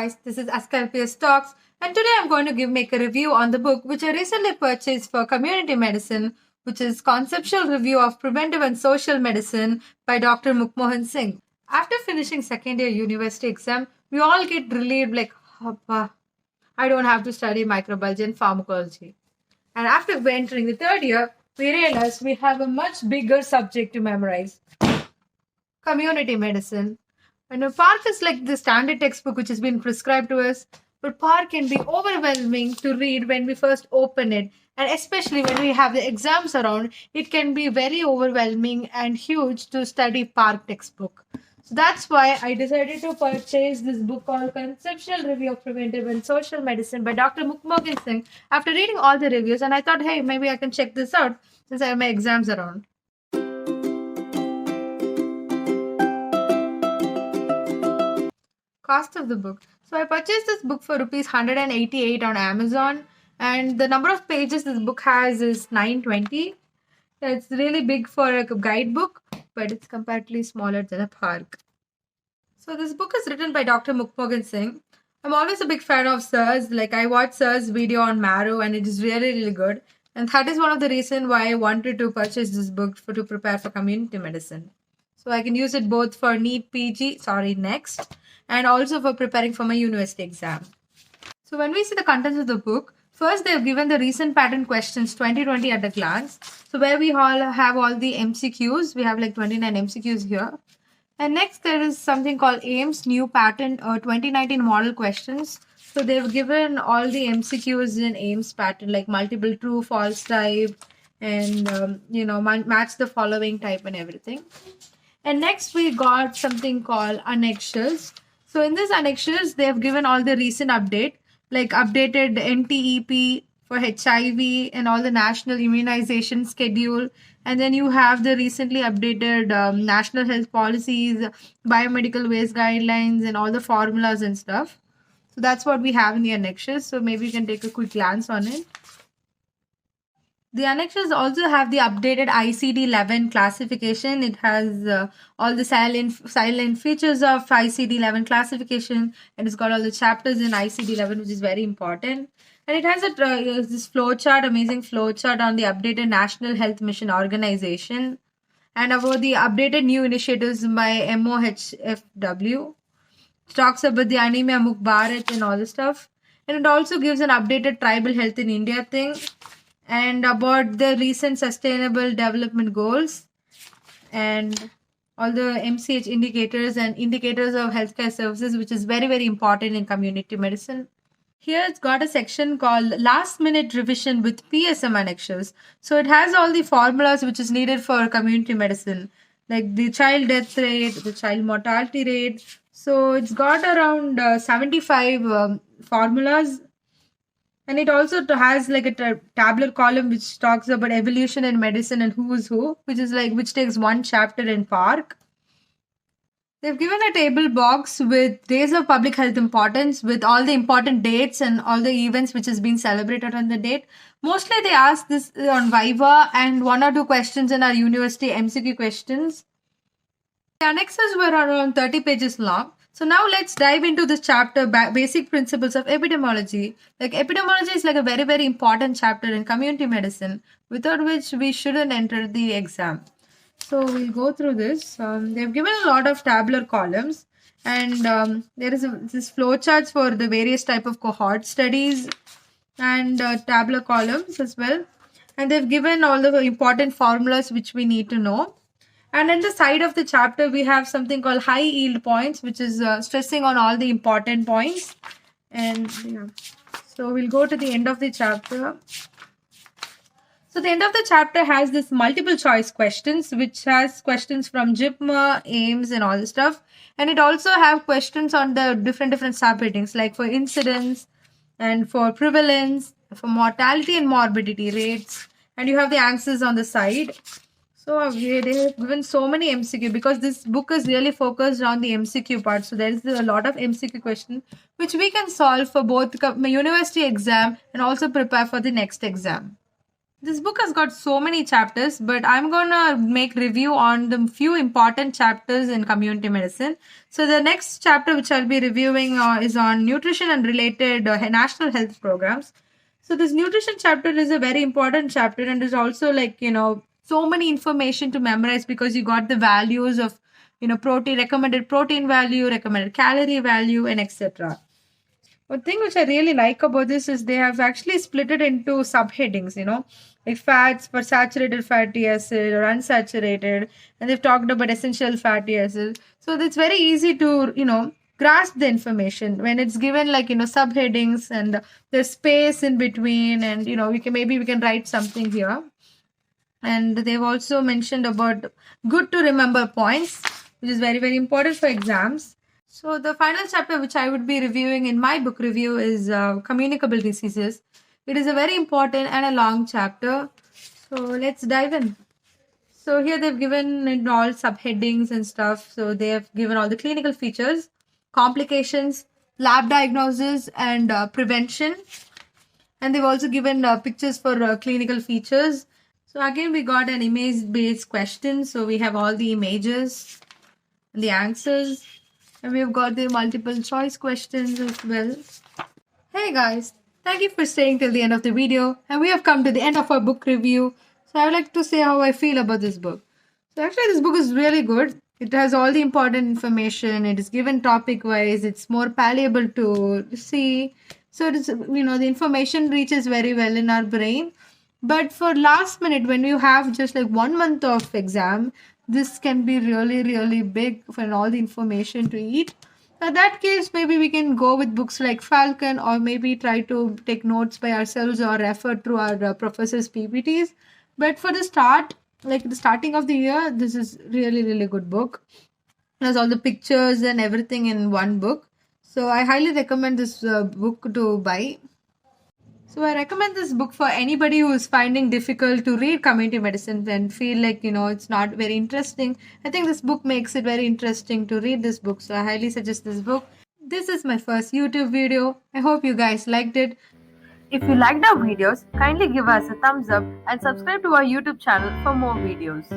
guys, this is Asclepius Talks, and today I'm going to make a review on the book which I recently purchased for community medicine, which is Conceptual Review of Preventive and Social Medicine by Dr. Mukhmohit Singh. After finishing second year university exam, we all get relieved like, "Happa, I don't have to study microbiology and pharmacology." And after entering the third year, we realized we have a much bigger subject to memorize, community medicine. And a PARC is like the standard textbook which has been prescribed to us, but PARC can be overwhelming to read when we first open it. And especially when we have the exams around, it can be very overwhelming and huge to study PARC textbook. So that's why I decided to purchase this book called Conceptual Review of Preventive and Social Medicine by Dr. Mukhmohit Singh after reading all the reviews. And I thought, hey, maybe I can check this out since I have my exams around. Cost of the book. So I purchased this book for rupees 188 on Amazon, and the number of pages this book has is 920. It's really big for a guidebook, but it's comparatively smaller than a PARC. So this book is written by Dr. Mukhmohit Singh. I'm always a big fan of Sir's. Like I watched Sir's video on Marrow, and it is really good. And that is one of the reasons why I wanted to purchase this book to prepare for community medicine. So I can use it both for neet-pg, next, and also for preparing for my university exam. So when we see the contents of the book, first they have given the recent pattern questions 2020 at a glance. So where we all have all the MCQs, we have like 29 MCQs here. And next there is something called AIMS new pattern 2019 model questions. So they've given all the MCQs in AIMS pattern like multiple true, false type, and match the following type and everything. And next we got something called annexures. So in this annexures, they have given all the recent update, like updated NTEP for HIV and all the national immunization schedule. And then you have the recently updated national health policies, biomedical waste guidelines, and all the formulas and stuff. So that's what we have in the annexures. So maybe you can take a quick glance on it. The annexures also have the updated ICD-11 classification. It has all the silent features of ICD-11 classification, and it's got all the chapters in ICD-11, which is very important. And it has this flowchart, amazing flowchart on the updated National Health Mission Organization and about the updated new initiatives by MOHFW. It talks about the Anemia Mukh Bharat and all the stuff. And it also gives an updated tribal health in India thing, and about the recent sustainable development goals and all the MCH indicators and indicators of healthcare services, which is very important in community medicine. Here it's got a section called last minute revision with PSM annexures. So it has all the formulas which is needed for community medicine, like the child death rate, the child mortality rate. So it's got around 75 formulas. And it also has like a tabular column which talks about evolution in medicine and who's who, which takes one chapter in PARC. They've given a table box with days of public health importance with all the important dates and all the events which has been celebrated on the date. Mostly they ask this on Viva and 1 or 2 questions in our university MCQ questions. The annexes were around 30 pages long. So now let's dive into this chapter, basic principles of epidemiology. Like epidemiology is like a very important chapter in community medicine, without which we shouldn't enter the exam. So we'll go through this. They've given a lot of tabular columns, and there is this flowcharts for the various type of cohort studies and tabular columns as well. And they've given all the important formulas which we need to know. And in the side of the chapter, we have something called high yield points, which is stressing on all the important points. And yeah, so we'll go to the end of the chapter. So the end of the chapter has this multiple choice questions, which has questions from JIPMA, AIMS, and all this stuff. And it also have questions on the different subheadings, like for incidence and for prevalence, for mortality and morbidity rates. And you have the answers on the side. So they have given so many MCQ because this book is really focused on the MCQ part. So there is a lot of MCQ questions which we can solve for both my university exam and also prepare for the next exam. This book has got so many chapters, but I'm gonna make review on the few important chapters in community medicine. So the next chapter which I'll be reviewing is on nutrition and related national health programs. So this nutrition chapter is a very important chapter, and is also like, so many information to memorize, because you got the values of, protein, recommended protein value, recommended calorie value, and etc. One thing which I really like about this is they have actually split it into subheadings, like fats for saturated fatty acid or unsaturated, and they've talked about essential fatty acids. So it's very easy to, grasp the information when it's given, like, subheadings, and there's space in between, and we can write something here. And they've also mentioned about good to remember points, which is very, very important for exams. So the final chapter which I would be reviewing in my book review is communicable diseases. It is a very important and a long chapter. So let's dive in. So here they've given in all subheadings and stuff. So they have given all the clinical features, complications, lab diagnosis, and prevention. And they've also given pictures for clinical features. So again, we got an image-based question. So we have all the images and the answers. And we've got the multiple choice questions as well. Hey guys, thank you for staying till the end of the video. And we have come to the end of our book review. So I would like to say how I feel about this book. So actually this book is really good. It has all the important information. It is given topic wise. It's more palatable to see. So it is, the information reaches very well in our brain. But for last minute, when you have just like 1 month of exam, this can be really, really big for all the information to eat. In that case, maybe we can go with books like Falcon, or maybe try to take notes by ourselves or refer through our professor's PPTs. But for the start, like the starting of the year, this is really, really good book. It has all the pictures and everything in one book. So I highly recommend this book to buy. So I recommend this book for anybody who is finding difficult to read community medicine and feel like, it's not very interesting. I think this book makes it very interesting to read this book. So I highly suggest this book. This is my first YouTube video. I hope you guys liked it. If you liked our videos, kindly give us a thumbs up and subscribe to our YouTube channel for more videos.